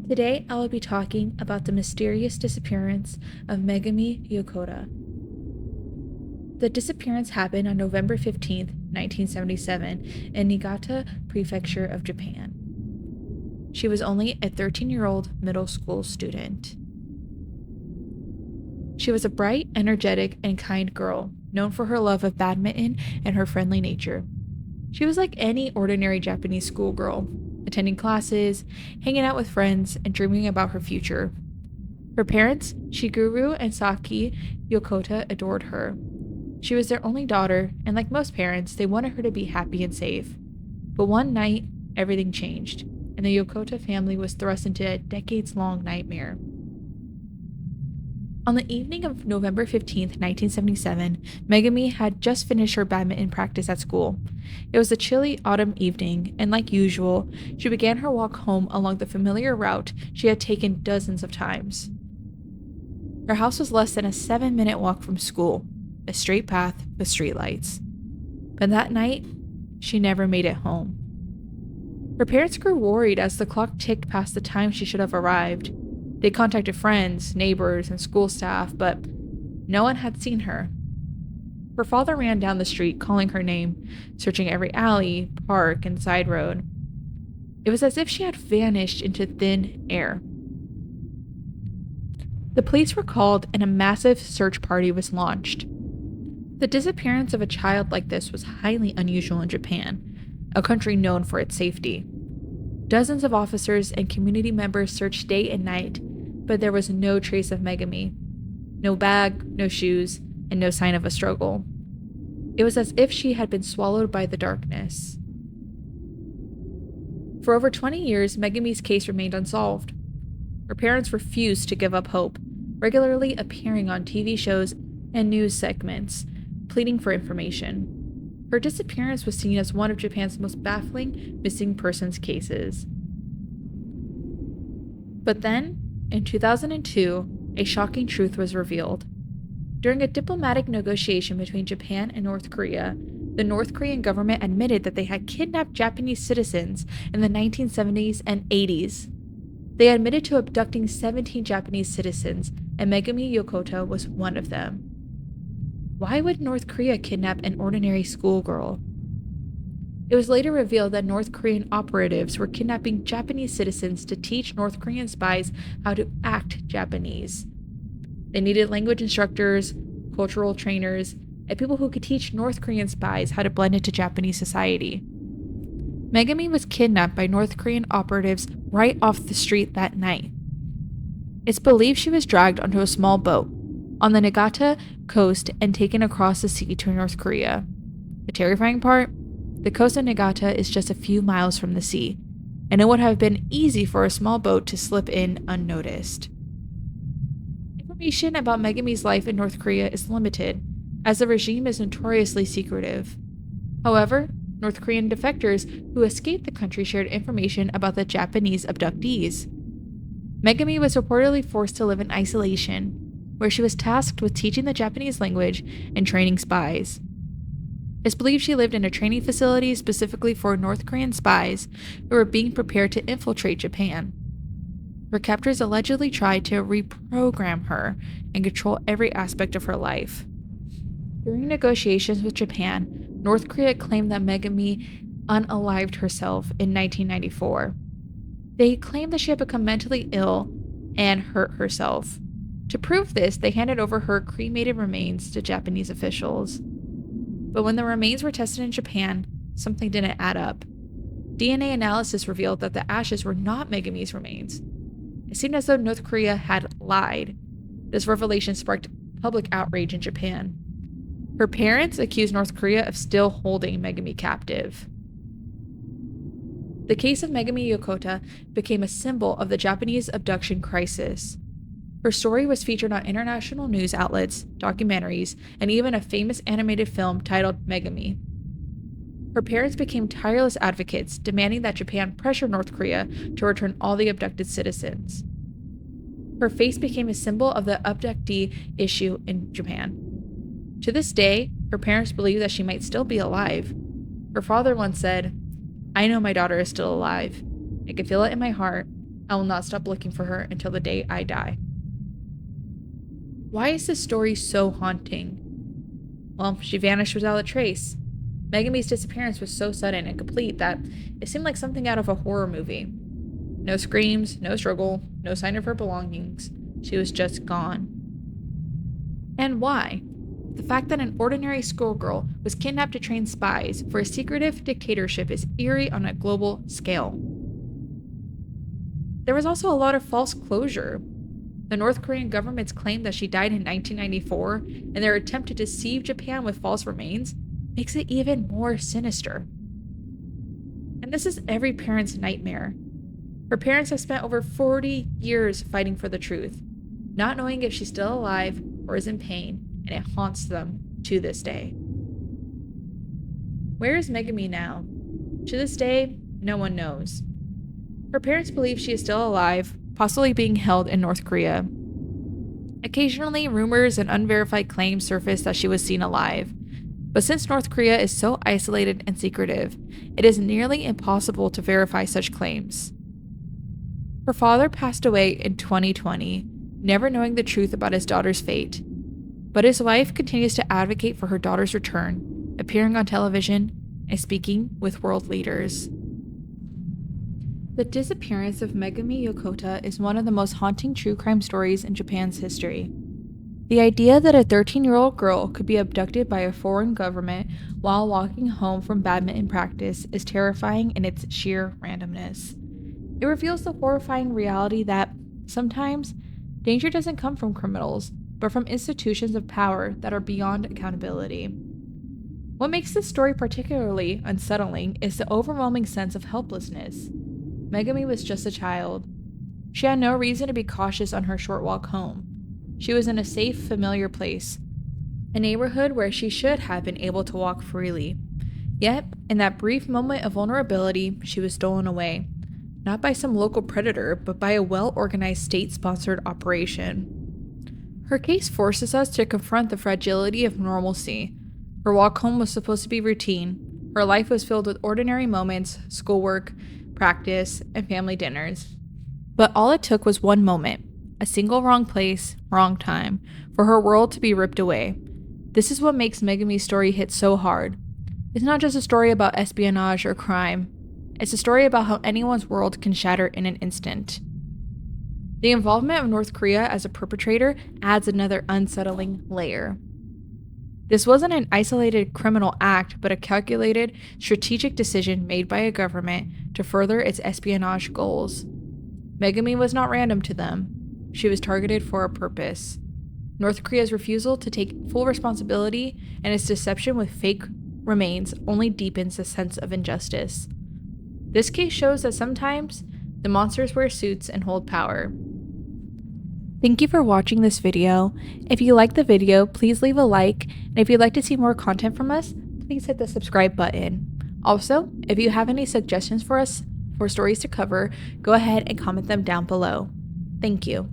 Today, I will be talking about the mysterious disappearance of Megumi Yokota. The disappearance happened on November 15th, 1977, in Niigata Prefecture of Japan. She was only a 13-year-old middle school student. She was a bright, energetic, and kind girl, known for her love of badminton and her friendly nature. She was like any ordinary Japanese schoolgirl, attending classes, hanging out with friends, and dreaming about her future. Her parents, Shigeru and Saki Yokota, adored her. She was their only daughter, and like most parents, they wanted her to be happy and safe. But one night, everything changed, and the Yokota family was thrust into a decades-long nightmare. On the evening of November 15th, 1977, Megumi had just finished her badminton practice at school. It was a chilly autumn evening, and like usual, she began her walk home along the familiar route she had taken dozens of times. Her house was less than a 7-minute walk from school, a straight path with streetlights. But that night, she never made it home. Her parents grew worried as the clock ticked past the time she should have arrived. They contacted friends, neighbors, and school staff, but no one had seen her. Her father ran down the street calling her name, searching every alley, park, and side road. It was as if she had vanished into thin air. The police were called and a massive search party was launched. The disappearance of a child like this was highly unusual in Japan, a country known for its safety. Dozens of officers and community members searched day and night, but there was no trace of Megumi. No bag, no shoes, and no sign of a struggle. It was as if she had been swallowed by the darkness. For over 20 years, Megumi's case remained unsolved. Her parents refused to give up hope, regularly appearing on TV shows and news segments, pleading for information. Her disappearance was seen as one of Japan's most baffling missing persons cases. But then, in 2002, a shocking truth was revealed. During a diplomatic negotiation between Japan and North Korea, the North Korean government admitted that they had kidnapped Japanese citizens in the 1970s and 80s. They admitted to abducting 17 Japanese citizens, and Megumi Yokota was one of them. Why would North Korea kidnap an ordinary schoolgirl? It was later revealed that North Korean operatives were kidnapping Japanese citizens to teach North Korean spies how to act Japanese. They needed language instructors, cultural trainers, and people who could teach North Korean spies how to blend into Japanese society. Megumi was kidnapped by North Korean operatives right off the street that night. It's believed she was dragged onto a small boat on the Niigata coast and taken across the sea to North Korea. The terrifying part? The coast of Niigata is just a few miles from the sea, and it would have been easy for a small boat to slip in unnoticed. Information about Megumi's life in North Korea is limited, as the regime is notoriously secretive. However, North Korean defectors who escaped the country shared information about the Japanese abductees. Megumi was reportedly forced to live in isolation, where she was tasked with teaching the Japanese language and training spies. It's believed she lived in a training facility specifically for North Korean spies who were being prepared to infiltrate Japan. Her captors allegedly tried to reprogram her and control every aspect of her life. During negotiations with Japan, North Korea claimed that Megumi unalived herself in 1994. They claimed that she had become mentally ill and hurt herself. To prove this, they handed over her cremated remains to Japanese officials. But when the remains were tested in Japan, something didn't add up. DNA analysis revealed that the ashes were not Megumi's remains. It seemed as though North Korea had lied. This revelation sparked public outrage in Japan. Her parents accused North Korea of still holding Megumi captive. The case of Megumi Yokota became a symbol of the Japanese abduction crisis. Her story was featured on international news outlets, documentaries, and even a famous animated film titled Megumi. Her parents became tireless advocates, demanding that Japan pressure North Korea to return all the abducted citizens. Her face became a symbol of the abductee issue in Japan. To this day, her parents believe that she might still be alive. Her father once said, "I know my daughter is still alive. I can feel it in my heart. I will not stop looking for her until the day I die. Why is this story so haunting? Well, she vanished without a trace. Megumi's disappearance was so sudden and complete that it seemed like something out of a horror movie. No screams, no struggle, no sign of her belongings. She was just gone. And why? The fact that an ordinary schoolgirl was kidnapped to train spies for a secretive dictatorship is eerie on a global scale. There was also a lot of false closure. The North Korean government's claim that she died in 1994 and their attempt to deceive Japan with false remains makes it even more sinister. And this is every parent's nightmare. Her parents have spent over 40 years fighting for the truth, not knowing if she's still alive or is in pain, and it haunts them to this day. Where is Megumi now? To this day, no one knows. Her parents believe she is still alive, possibly being held in North Korea. Occasionally, rumors and unverified claims surface that she was seen alive, but since North Korea is so isolated and secretive, it is nearly impossible to verify such claims. Her father passed away in 2020, never knowing the truth about his daughter's fate, but his wife continues to advocate for her daughter's return, appearing on television and speaking with world leaders. The disappearance of Megumi Yokota is one of the most haunting true crime stories in Japan's history. The idea that a 13-year-old girl could be abducted by a foreign government while walking home from badminton practice is terrifying in its sheer randomness. It reveals the horrifying reality that, sometimes, danger doesn't come from criminals, but from institutions of power that are beyond accountability. What makes this story particularly unsettling is the overwhelming sense of helplessness. Megumi was just a child. She had no reason to be cautious on her short walk home. She was in a safe, familiar place, a neighborhood where she should have been able to walk freely. Yet, in that brief moment of vulnerability, she was stolen away, not by some local predator, but by a well-organized state-sponsored operation. Her case forces us to confront the fragility of normalcy. Her walk home was supposed to be routine. Her life was filled with ordinary moments, schoolwork, practice, and family dinners. But all it took was one moment, a single wrong place, wrong time, for her world to be ripped away. This is what makes Megumi's story hit so hard. It's not just a story about espionage or crime. It's a story about how anyone's world can shatter in an instant. The involvement of North Korea as a perpetrator adds another unsettling layer. This wasn't an isolated criminal act, but a calculated, strategic decision made by a government to further its espionage goals. Megumi was not random to them. She was targeted for a purpose. North Korea's refusal to take full responsibility and its deception with fake remains only deepens the sense of injustice. This case shows that sometimes the monsters wear suits and hold power. Thank you for watching this video. If you liked the video, please leave a like, and if you'd like to see more content from us, please hit the subscribe button. Also, if you have any suggestions for us for stories to cover, go ahead and comment them down below. Thank you.